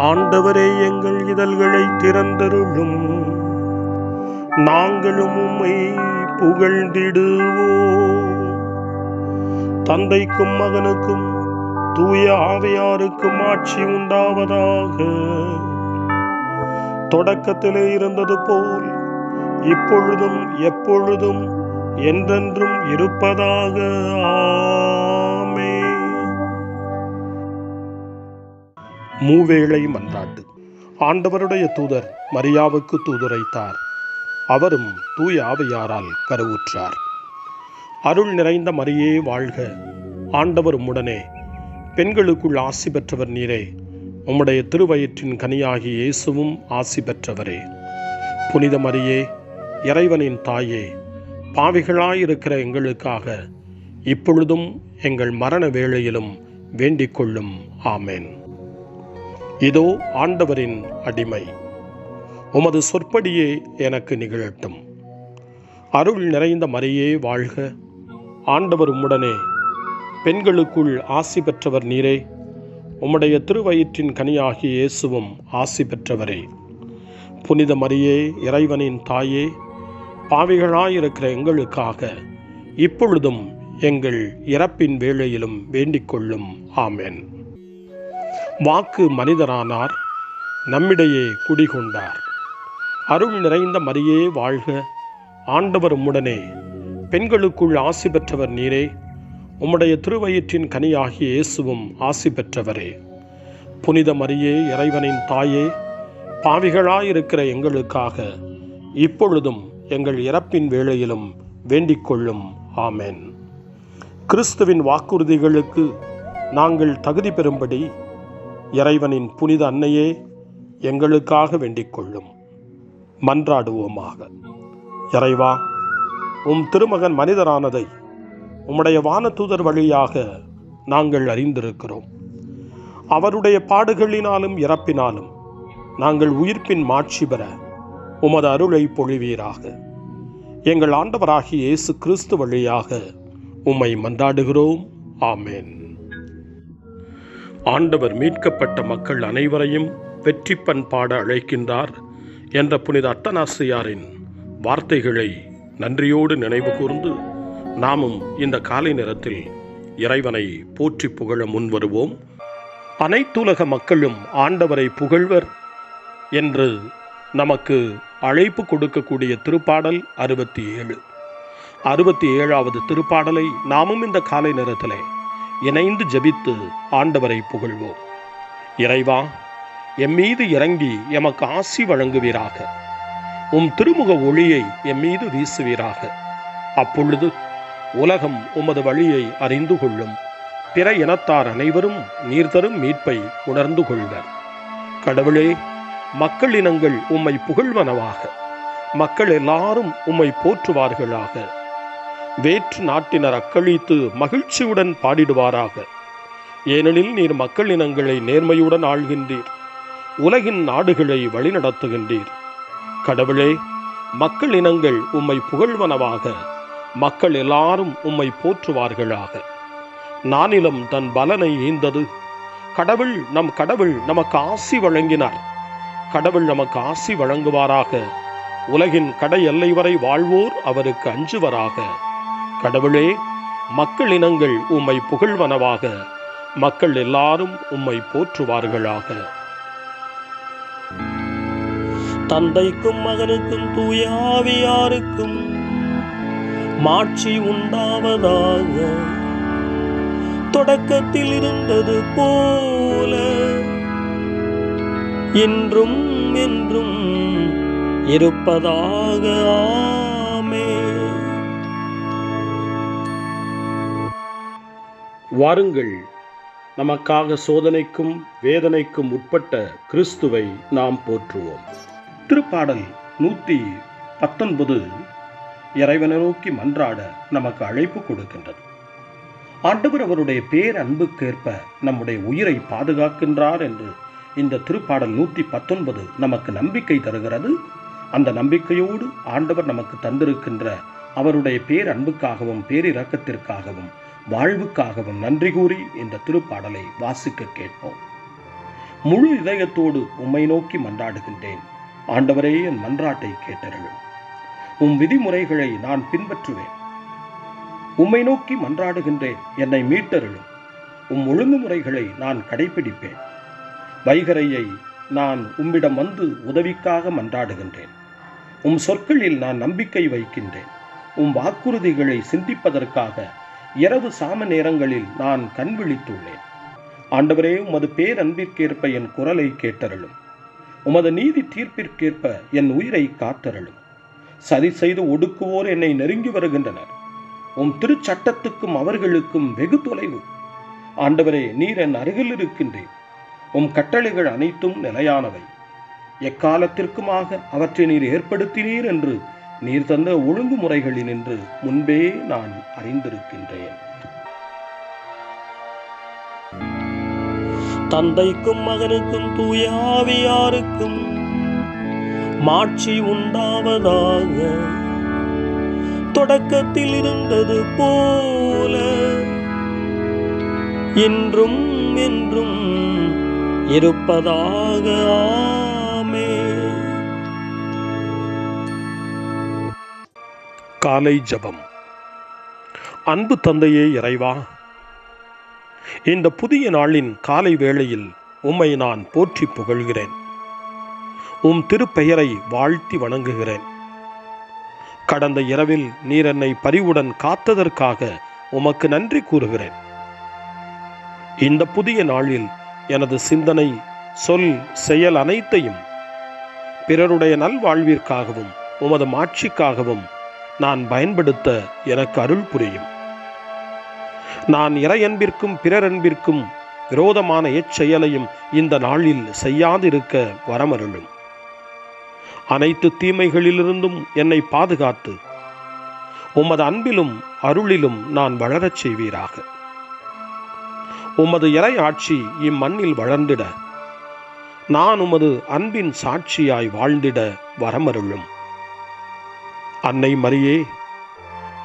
ஆண்டவரே, எங்கள் இதழ்களை திறந்தருளும், நாங்களும் உம்மை புகழ்ந்திடுவோம். தந்தைக்கும் மகனுக்கும் தூய ஆவியாருக்கும் ஆட்சி உண்டாவதாக. தொடக்கத்திலே இருந்தது போல் இப்பொழுதும் எப்பொழுதும் என்றென்றும் இருப்பதாக. ஆமென். மூவேளை மன்றாட்டு. ஆண்டவருடைய தூதர் மரியாவுக்கு தூதுரைத்தார். அவரும் தூய ஆவியாரால் கருவுற்றார். அருள் நிறைந்த மரியே வாழ்க, ஆண்டவர் உம்முடனே, பெண்களுக்குள் ஆசி பெற்றவர் நீரே. உம்முடைய திருவயிற்றின் கனியாகிய இயேசுவும் ஆசி பெற்றவரே. புனித மரியே, இறைவனின் தாயே, பாவிகளாயிருக்கிற எங்களுக்காக இப்பொழுதும் எங்கள் மரண வேளையிலும் வேண்டிக் கொள்ளும். ஆமென். இதோ ஆண்டவரின் அடிமை, உமது சொற்படியே எனக்கு நிகழட்டும். அருள் நிறைந்த மரியே வாழ்க, ஆண்டவர் உம்முடனே, பெண்களுக்குள் ஆசி பெற்றவர் நீரே. உம்முடைய திருவயிற்றின் கனியாகிய இயேசுவும் ஆசி பெற்றவரே. புனித மரியே, இறைவனின் தாயே, பாவிகளாயிருக்கிற எங்களுக்காக இப்பொழுதும் எங்கள் இறப்பின் வேளையிலும் வேண்டிக் கொள்ளும். ஆமென். வாக்கு மனிதரானார், நம்மிடையே குடிகொண்டார். அருள் நிறைந்த மரியே வாழ்க, ஆண்டவர் உம்முடனே, பெண்களுக்குள் ஆசி பெற்றவர் நீரே. உம்முடைய திருவயிற்றின் கனியாகிய இயேசுவும் ஆசி பெற்றவரே. புனித மரியே, இறைவனின் தாயே, பாவிகளாயிருக்கிற எங்களுக்காக இப்பொழுதும் எங்கள் இறப்பின் வேளையிலும் வேண்டிக் கொள்ளும். ஆமென். கிறிஸ்துவின் வாக்குறுதிகளுக்கு நாங்கள் தகுதி பெறும்படி இறைவனின் புனித அன்னையே, எங்களுக்காக வேண்டிக் கொள்ளும். மன்றாடுவோமாக. இறைவா, உம் திருமகன் மனிதரானதை உம்முடைய வானதூதர் வழியாக நாங்கள் அறிந்திருக்கிறோம். அவருடைய பாடுகளினாலும் இறப்பினாலும் நாங்கள் உயிர்ப்பின் மாட்சி பெற உமது அருளை பொழிவீராக. எங்கள் ஆண்டவராகிய இயேசு கிறிஸ்து வழியாக உம்மை மன்றாடுகிறோம். ஆமென். ஆண்டவர் மீட்கப்பட்ட மக்கள் அனைவரையும் வெற்றி பண்பாட அழைக்கின்றார் என்ற புனித அத்தனாசியாரின் வார்த்தைகளை நன்றியோடு நினைவு கூர்ந்து நாமும் இந்த காலை நேரத்தில் இறைவனை போற்றி புகழ முன்வருவோம். அனைத்துலக மக்களும் ஆண்டவரை புகழ்வர் என்று நமக்கு அழைப்பு கொடுக்கக்கூடிய திருப்பாடல் 67. 67வது திருப்பாடலை நாமும் இந்த காலை நேரத்திலே இணைந்து ஜெபித்து ஆண்டவரை புகழ்வோம். இறைவா, எம்மீது இறங்கி எமக்கு ஆசி வழங்குவீராக. உம் திருமுக ஒளியை எம்மீது வீசுவீராக. அப்பொழுது உலகம் உமது வழியை அறிந்து கொள்ளும். பிற இனத்தார் அனைவரும் நீர் தரும் மீட்பை உணர்ந்து கொள்வர். கடவுளே, மக்கள் இனங்கள் உம்மை புகழ்வனவாக. மக்கள் எல்லாரும் உம்மை போற்றுவார்களாக. வேற்று நாட்டினர் அக்களித்து மகிழ்ச்சியுடன் பாடிடுவாராக. ஏனெனில் நீர் மக்கள் இனங்களை நேர்மையுடன் ஆள்கின்றீர். உலகின் நாடுகளை வழிநடத்துகின்றீர். கடவுளே, மக்கள் இனங்கள் உம்மை புகழ்வனவாக. மக்கள் எல்லாரும் உம்மை போற்றுவார்களாக. நானிலம் தன் பலனை ஈந்தது. நம் கடவுள் நமக்கு ஆசி வழங்கினார். கடவுள் நமக்கு ஆசி வழங்குவாராக. உலகின் கடை எல்லை வரை வாழ்வோர் அவருக்கு அஞ்சுவராக. கடவுளே, மக்கள் இனங்கள் உம்மை புகழ்வனவாக. மக்கள் எல்லாரும் உம்மை போற்றுவார்களாக. தந்தைக்கும் மகனுக்கும் தூய ஆவியாருக்கும் மாட்சி உண்டாவதாக. தொடக்கத்தில் இருந்தது போல இன்றும் என்றும் இருப்பதாக. ஆமென். வாருங்கள், நமக்காக சோதனைக்கும் வேதனைக்கும் உட்பட்ட கிறிஸ்துவை நாம் போற்றுவோம். திருப்பாடல் 119 இறைவனை நோக்கி மன்றாட நமக்கு அழைப்பு கொடுக்கின்றது. ஆண்டவர் அவருடைய பேரன்புக்கேற்ப நம்முடைய உயிரை பாதுகாக்கின்றார் என்று இந்த திருப்பாடல் 119 நமக்கு நம்பிக்கை தருகிறது. அந்த நம்பிக்கையோடு ஆண்டவர் நமக்கு தந்திருக்கின்ற அவருடைய பேரன்புக்காகவும் பேரிரக்கத்திற்காகவும் வாழ்வுக்காகவும் நன்றி கூறி இந்த திருப்பாடலை வாசிக்க கேட்போம். முழு இதயத்தோடு உம்மை நோக்கி மன்றாடுகின்றேன். ஆண்டவரே, என் மன்றாட்டை கேட்டருளும். உம் விதிமுறைகளை நான் பின்பற்றுவேன். உம்மை நோக்கி மன்றாடுகின்றேன், என்னை மீட்டருளும். உம் ஒழுங்குமுறைகளை நான் கடைபிடிப்பேன். வைகரையை நான் உம்மிடம் வந்து உதவிக்காக மன்றாடுகின்றேன். உம் சொற்களில் நான் நம்பிக்கை வைக்கின்றேன். உம் வாக்குறுதிகளை சிந்திப்பதற்காக இரவு சாம நேரங்களில் நான் கண் விழித்துள்ளேன். ஆண்டவரே, உமது பேரன்பிற்கேற்ப என் குரலை கேட்டருளும். உமது நீதி தீர்ப்பிற்கேற்ப என் உயிரை காத்தருளும். சதி செய்து ஒடுக்குவோர் என்னை நெருங்கி வருகின்றனர். உம் திருச்சட்டத்துக்கும் அவர்களுக்கும் வெகு தொலைவு. ஆண்டவரே, நீர் என் அருகில் இருக்கின்றேன். உம் கட்டளைகள் அனைத்தும் நிலையானவை. எக்காலத்திற்குமாக அவற்றை நீர் ஏற்படுத்தினீர் என்று நீர் தந்த ஒழுங்குமுறைகளினின்று முன்பே நான் அறிந்திருக்கின்றேன். தந்தைக்கும் மகனுக்கும் தூய ஆவியாருக்கும் மாட்சி உண்டாவதாக. தொடக்கத்தில் இருந்தது போல இன்றும் என்றும் இருப்பதாக. ஆமென். காலை ஜெபம். அன்பு தந்தையே இறைவா, இந்த புதிய நாளின் காலை வேளையில் உம்மை நான் போற்றி புகழ்கிறேன். உம் திருப்பெயரை வாழ்த்தி வணங்குகிறேன். கடந்த இரவில் நீர் என்னை பரிவுடன் காத்ததற்காக உமக்கு நன்றி கூறுகிறேன். இந்த புதிய நாளில் எனது சிந்தனை, சொல், செயல் அனைத்தையும் பிறருடைய நல்வாழ்விற்காகவும் உமது மாட்சிக்காகவும் நான் பயன்படுத்த எனக்கு அருள் புரியும். நான் இறையன்பிற்கும் பிறரன்பிற்கும் விரோதமான எச்செயலையும் இந்த நாளில் செய்யாதிருக்க வரமருளும். அனைத்து தீமைகளிலிருந்தும் என்னை பாதுகாத்து உமது அன்பிலும் அருளிலும் நான் வளரச் செய்வீராக. உமது இறை ஆட்சி இம்மண்ணில் வளர்ந்திட நான் உமது அன்பின் சாட்சியாய் வாழ்ந்திட வரமருளும். அன்னை மரியே,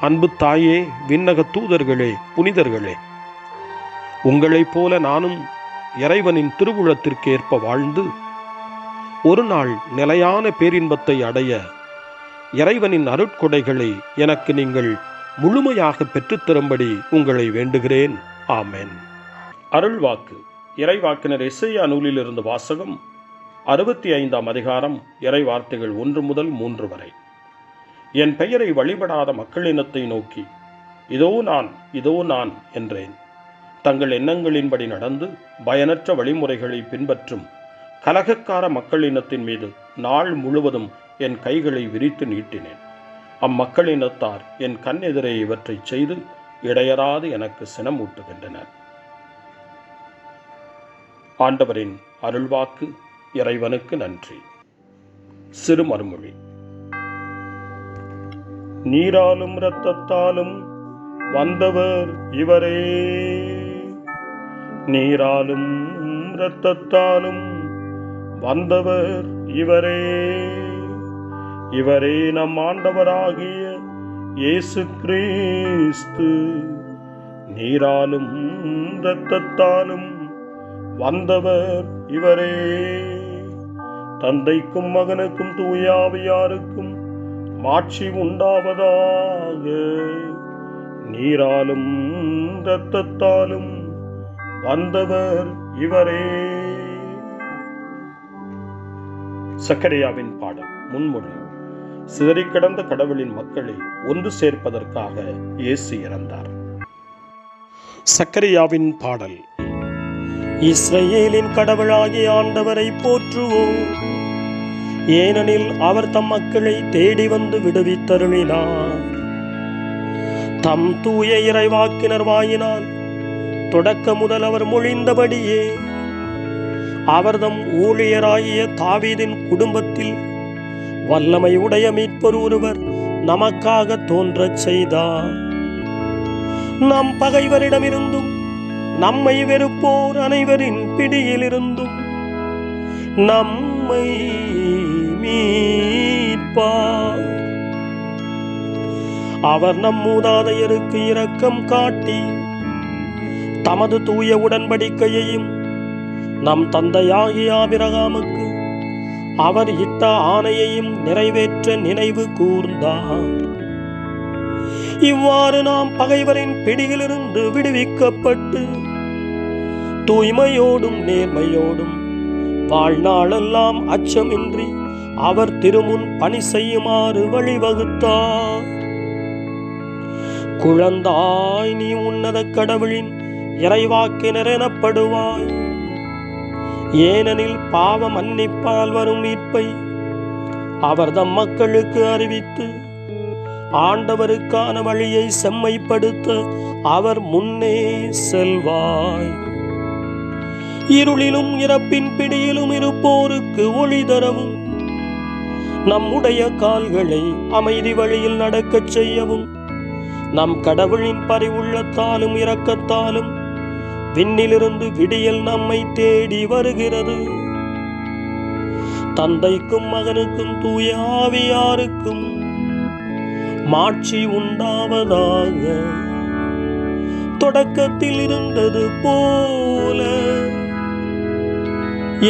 அன்பு தாயே, விண்ணக தூதர்களே, புனிதர்களே, உங்களைப் போல நானும் இறைவனின் திருவுளத்திற்கு ஏற்ப வாழ்ந்து ஒரு நாள் நிலையான பேரின்பத்தை அடைய இறைவனின் அருட்கொடைகளை எனக்கு நீங்கள் முழுமையாக பெற்றுத்தரும்படி உங்களை வேண்டுகிறேன். ஆமென். அருள்வாக்கு. இறைவாக்கினர் எசையா நூலிலிருந்து வாசகம். 65ஆம் அதிகாரம், இறை வார்த்தைகள் 1 முதல் 3 வரை. என் பெயரை வழிபடாத மக்களினத்தை நோக்கி இதோ நான் என்றேன். தங்கள் எண்ணங்களின்படி நடந்து பயனற்ற வழிமுறைகளை பின்பற்றும் கலகக்கார மக்களினத்தின் மீது நாள் முழுவதும் என் கைகளை விரித்து நீட்டினேன். அம்மக்களினத்தார் என் கண் எதிரே இவற்றை செய்து இடையறாது எனக்கு சினமூட்டுகின்றனர். ஆண்டவரின் அருள்வாக்கு. இறைவனுக்கு நன்றி. சிறு மறுமொழி. நீராலும் இரத்தத்தாலும் வந்தவர் இவரே, நீராலும் இரத்தத்தாலும் வந்தவர் இவரே, இவரே நம் ஆண்டவராகிய இயேசு கிறிஸ்து. நீராலும் இரத்தத்தாலும் வந்தவர் இவரே. தந்தைக்கும் மகனுக்கும் தூய ஆவியாருக்கும் மாட்சி உண்டாவதாக. நீராலும் இரத்தத்தாலும் வந்தவர் இவரே. சக்கரையாவின் பாடல். முன்மொழி. சிதறிக் கிடந்த கடவுளின் மக்களை ஒன்று சேர்ப்பதற்காக இயேசு இறந்தார். சக்கரையாவின் பாடல். இஸ்ரவேலின் கடவுளாகிய ஆண்டவரை போற்றுவோம், ஏனெனில் அவர் தம் மக்களை தேடி வந்து விடுவித்தருளினார். தம் தூய இறைவாக்கினர் வாயினால் தொடக்க முதல் அவர் மொழிந்தபடியே அவர் தம் ஊழியராகிய தாவீதின் குடும்பத்தில் வல்லமை உடைய மீட்பர் ஒருவர் நமக்காக தோன்றச் செய்தார். நம் பகைவரிடமிருந்தும் நம்மை வெறுப்போர் அனைவரின் பிடியிலிருந்தும் நம்மை மீட்பார். அவர் நம் மூதாதையருக்கு இரக்கம் காட்டி தமது தூய உடன்படிக்கையையும் நம் தந்தையாகிய ஆபிரகாமுக்கு அவர் இட்ட ஆணையையும் நிறைவேற்ற நினைவு கூர்ந்தார். இவ்வாறு நாம் பகைவரின் பிடியிலிருந்து விடுவிக்கப்பட்டு தூய்மையோடும் நேர்மையோடும் வாழ்நாளெல்லாம் அச்சமின்றி அவர் திருமுன் பணி செய்யுமாறு வழிவகுத்தார். குழந்தாய், நீ உன்னத கடவுளின் இறைவாக்கினர் எனப்படுவாய். ஏனெனில் பாவ மன்னிப்பால் வரும் மீட்பை அவர் தம் மக்களுக்கு அறிவித்து ஆண்டவருக்கான வழியை செம்மைப்படுத்த அவர் முன்னே செல்வாய். இருளிலும் இறப்பின் பிடியிலும் இருப்போருக்கு ஒளி தரவும், நம்முடைய கால்களை அமைதி வழியில் நடக்கச் செய்யவும், நம் கடவுளின் பரிவுள்ளத்தாலும் இரக்கத்தாலும் விண்ணிலிருந்து விடியல் நம்மை தேடி வருகிறது. தந்தைக்கும் மகனுக்கும் தூய ஆவியாருக்கும் மாட்சி உண்டாவதாக. தொடக்கத்தில் இருந்தது போல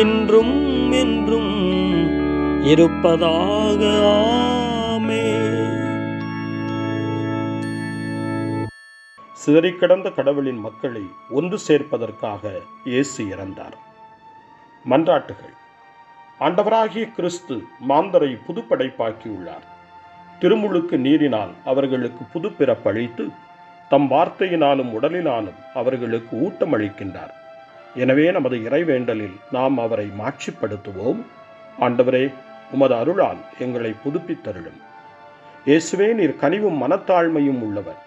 இன்றும் என்றும் இருப்பதாக. ஆமென். சிதறிக் கிடந்த கடவுளின் மக்களை ஒன்று சேர்ப்பதற்காக இயேசு இறந்தார். மன்றாட்டுகள். ஆண்டவராகிய கிறிஸ்து மாந்தரை புதுப்படைப்பாக்கியுள்ளார். திருமுழுக்கு நீரினால் அவர்களுக்கு புது பிறப்பளித்து தம் வார்த்தையினாலும் உடலினாலும் அவர்களுக்கு ஊட்டமளிக்கின்றார். எனவே நமது இறைவேண்டலில் நாம் அவரை மாட்சிப்படுத்துவோம். ஆண்டவரே, உமது அருளால் எங்களை புதுப்பித்தருளும். இயேசுவே, நீர் கனிவும் மனத்தாழ்மையும் உள்ளவர்.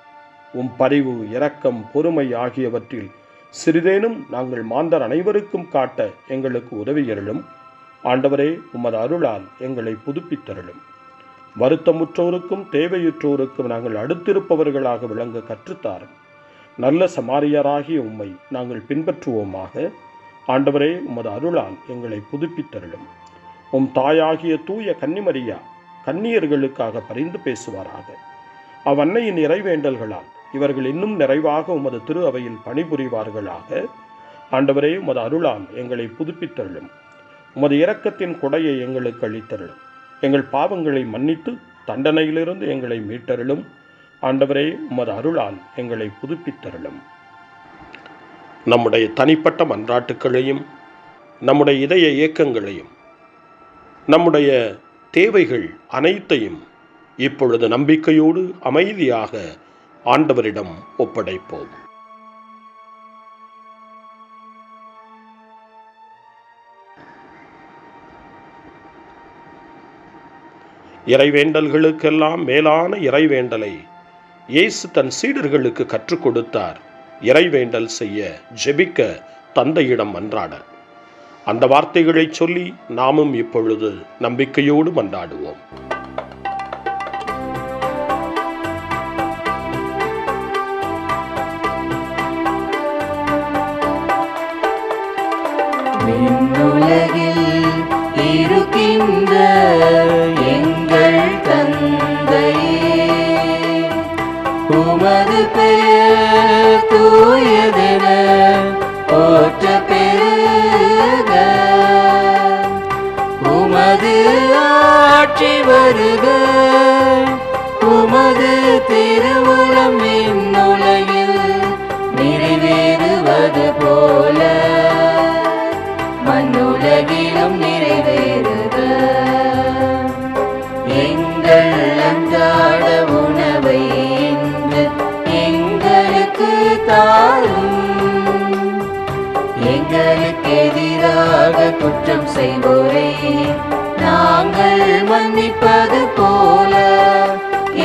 உம் பரிவு, இரக்கம், பொறுமை ஆகியவற்றில் சிறிதேனும் நாங்கள் மாந்தர் அனைவருக்கும் காட்ட எங்களுக்கு உதவியருளும். ஆண்டவரே, உமது அருளால் எங்களை புதுப்பித்தருளும். வருத்தமுற்றோருக்கும் தேவையுற்றோருக்கும் நாங்கள் அடுத்திருப்பவர்களாக விளங்க கற்றுத்தாரும். நல்ல சமாரியராகிய உம்மை நாங்கள் பின்பற்றுவோமாக. ஆண்டவரே, உமது அருளால் எங்களை புதுப்பித்தருளும். உம் தாயாகிய தூய கன்னிமரியா கன்னியர்களுக்காக பரிந்து பேசுவாராக. அவ்வன்னையின் இறைவேண்டல்களால் இவர்கள் இன்னும் நிறைவாக உமது திரு அவையில் பணிபுரிவார்களாக. ஆண்டவரே, உமது அருளால் எங்களை புதுப்பித்தருளும். உமது இரக்கத்தின் கொடையை எங்களுக்கு அளித்தருளும். எங்கள் பாவங்களை மன்னித்து தண்டனையிலிருந்து எங்களை மீட்டருளும். ஆண்டவரே, உமது அருளால் எங்களை புதுப்பித்தருளும். நம்முடைய தனிப்பட்ட மன்றாட்டுக்களையும் நம்முடைய இதய இயக்கங்களையும் நம்முடைய தேவைகள் அனைத்தையும் இப்பொழுது நம்பிக்கையோடு அமைதியாக ஆண்டவரிடம் ஒப்படைப்போம். இறைவேண்டல்களுக்கெல்லாம் மேலான இறைவேண்டலை இயேசு தன் சீடர்களுக்கு கற்றுக் கொடுத்தார். இறைவேண்டல் செய்ய, ஜெபிக்க, தந்தையிடம் மன்றாட. அந்த வார்த்தைகளை சொல்லி நாமும் இப்பொழுது நம்பிக்கையோடு மன்றாடுவோம். விண்ணுலகில் இருக்கின்ற எங்கள் தந்தையே, உமது பெயர் தூயதென போற்ற பெறுக. உமது ஆட்சி வருக. உமது திருவுளம் விண்ணுலகில் நிறைவேறுவது போல மண்ணுலகிலும் நிறைவேறுக. எங்கள் அன்றாட உணவை இன்று எங்களுக்கு தாரும். எங்களுக்கு எதிராக குற்றம் செய்வோரை நாங்கள் மன்னிப்பது போல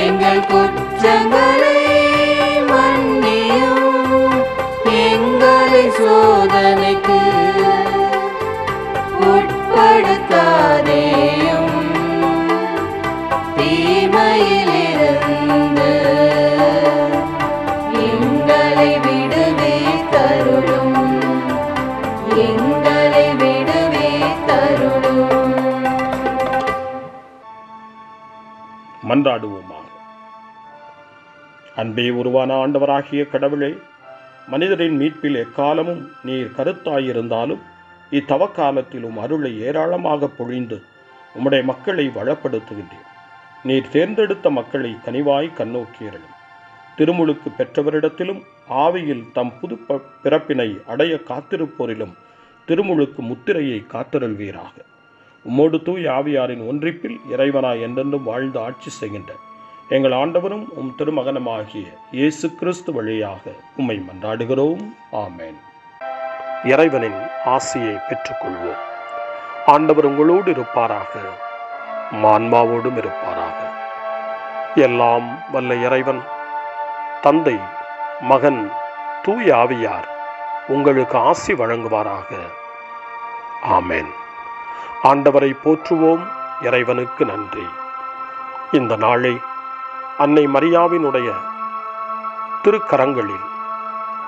எங்கள் குற்றங்களை மன்னியும். எங்களை சோதனைக்கு உட்படுத்தாதேயும், தீமையிலிருந்து எங்களை விடுவித்தருளும். எங்களை விடுவித்தருளும். மன்றாடுவோமாக. அன்பே உருவான ஆண்டவராகிய கடவுளே, மனிதரின் மீட்பில் எக்காலமும் நீர் கருத்தாயிருந்தாலும் இத்தவக்காலத்திலும் அருளை ஏராளமாக பொழிந்து உம்முடைய மக்களை வளப்படுத்துகின்றேன். நீர் தேர்ந்தெடுத்த மக்களை கனிவாய் கண்ணோக்கியருளும். திருமுழுக்கு பெற்றவரிடத்திலும் ஆவியில் தம் புது பிறப்பினை அடைய காத்திருப்போரிலும் திருமுழுக்கு முத்திரையை காத்தருள்வீராக. உம்மோடு தூய் ஆவியாரின் ஒன்றிப்பில் இறைவனாய் என்றென்றும் வாழ்ந்து ஆட்சி செய்கின்ற எங்கள் ஆண்டவரும் உம் திருமகனமாகிய இயேசு கிறிஸ்து வழியாக உம்மை மன்றாடுகிறோம். ஆமேன். இறைவனின் ஆசியை பெற்றுக்கொள்வோம். ஆண்டவர் உங்களோடு இருப்பாராக, ஆன்மாவோடும் இருப்பாராக. எல்லாம் வல்ல இறைவன் தந்தை, மகன், தூய ஆவியார் உங்களுக்கு ஆசி வழங்குவாராக. ஆமேன். ஆண்டவரை போற்றுவோம். இறைவனுக்கு நன்றி. இந்த நாளை அன்னை மரியாவினுடைய திருக்கரங்களில்,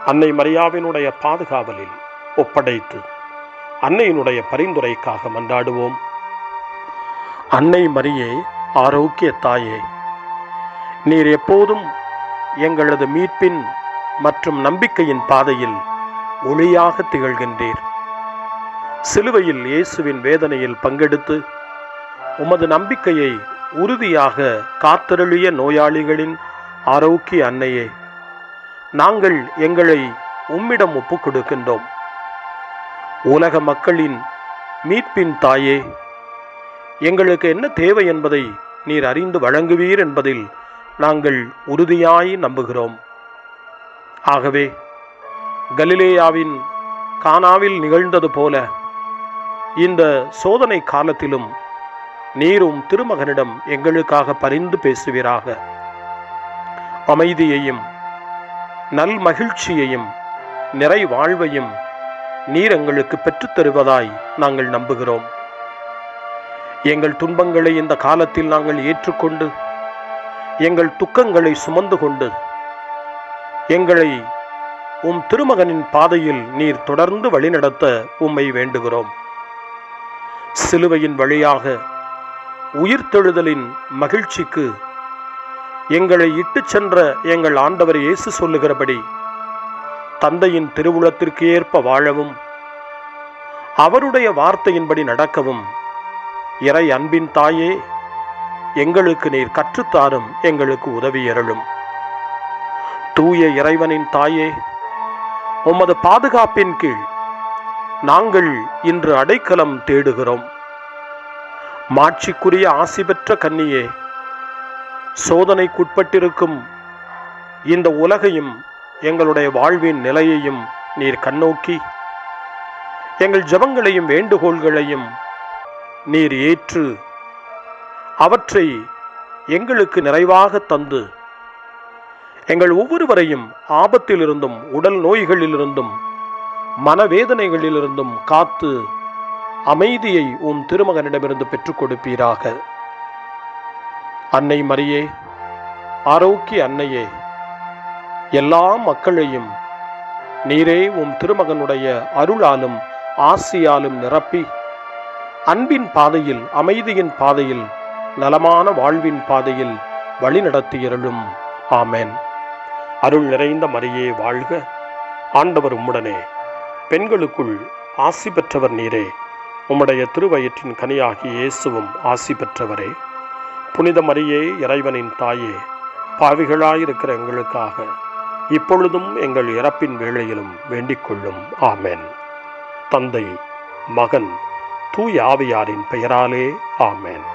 அன்னை மரியாவினுடைய பாதுகாவலில் ஒப்படைத்து அன்னையினுடைய பரிந்துரைக்காக மன்றாடுவோம். அன்னை மரியே, ஆரோக்கிய தாயே, நீர் எப்போதும் எங்களது மீட்பின் மற்றும் நம்பிக்கையின் பாதையில் ஒளியாக திகழ்கின்றீர். சிலுவையில் இயேசுவின் வேதனையில் பங்கெடுத்து உமது நம்பிக்கையை உறுதியாக காத்தருளிய நோயாளிகளின் ஆரோக்கிய அன்னையே, நாங்கள் எங்களை உம்மிடம் ஒப்புக் கொடுக்கின்றோம். உலக மக்களின் மீட்பின் தாயே, எங்களுக்கு என்ன தேவை என்பதை நீர் அறிந்து வழங்குவீர் என்பதில் நாங்கள் உறுதியாய் நம்புகிறோம். ஆகவே கலிலேயாவின் கானாவில் நிகழ்ந்தது போல இந்த சோதனை காலத்திலும் நீரும் திருமகனிடம் எங்களுக்காக பரிந்து பேசுவீராக. அமைதியையும் நல் மகிழ்ச்சியையும் நிறை வாழ்வையும் நீர் எங்களுக்கு பெற்றுத்தருவதாய் நாங்கள் நம்புகிறோம். எங்கள் துன்பங்களை இந்த காலத்தில் நாங்கள் ஏற்றுக்கொண்டு எங்கள் துக்கங்களை சுமந்து கொண்டு எங்களை உம் திருமகனின் பாதையில் நீர் தொடர்ந்து வழிநடத்த உம்மை வேண்டுகிறோம். சிலுவையின் வழியாக உயிர்த்தெழுதலின் மகிழ்ச்சிக்கு எங்களை இட்டுச் சென்ற எங்கள் ஆண்டவர் இயேசு சொல்லுகிறபடி தந்தையின் திருவுளத்திற்கு ஏற்ப வாழவும் அவருடைய வார்த்தையின்படி நடக்கவும் இறை அன்பின் தாயே, எங்களுக்கு நீர் கற்றுத்தாரும், எங்களுக்கு உதவியருளும். தூய இறைவனின் தாயே, உமது பாதுகாப்பின் கீழ் நாங்கள் இன்று அடைக்கலம் தேடுகிறோம். மாட்சிக்குரிய ஆசி பெற்ற கன்னியே, சோதனைக்குட்பட்டிருக்கும் இந்த உலகையும் எங்களுடைய வாழ்வின் நிலையையும் நீர் கண்ணோக்கி எங்கள் ஜெபங்களையும் வேண்டுகோள்களையும் நீர் ஏற்று அவற்றை எங்களுக்கு நிறைவாக தந்து எங்கள் ஒவ்வொருவரையும் ஆபத்திலிருந்தும் உடல் நோய்களிலிருந்தும் மனவேதனைகளிலிருந்தும் காத்து அமைதியை உம் திருமகனிடமிருந்து பெற்றுக் கொடுப்பீராக. அன்னை மரியே, ஆரோக்கிய அன்னையே, எல்லா மக்களையும் நீரே உம் திருமகனுடைய அருளாலும் ஆசியாலும் நிரப்பி அன்பின் பாதையில், அமைதியின் பாதையில், நலமான வாழ்வின் பாதையில் வழிநடத்தியருளும். ஆமேன். அருள் நிறைந்த மரியே வாழ்க. ஆண்டவர் உம்முடனே, பெண்களுக்குள் ஆசி பெற்றவர் நீரே. உம்முடைய திருவயிற்றின் கனியாகிய இயேசுவும் ஆசி பெற்றவரே. புனித மரியே, இறைவனின் தாயே, பாவிகளாயிருக்கிற எங்களுக்காக இப்பொழுதும் எங்கள் இறப்பின் வேளையிலும் வேண்டிக் கொள்ளும். ஆமேன். தந்தை, மகன், தூய ஆவியாரின் பெயராலே. ஆமேன்.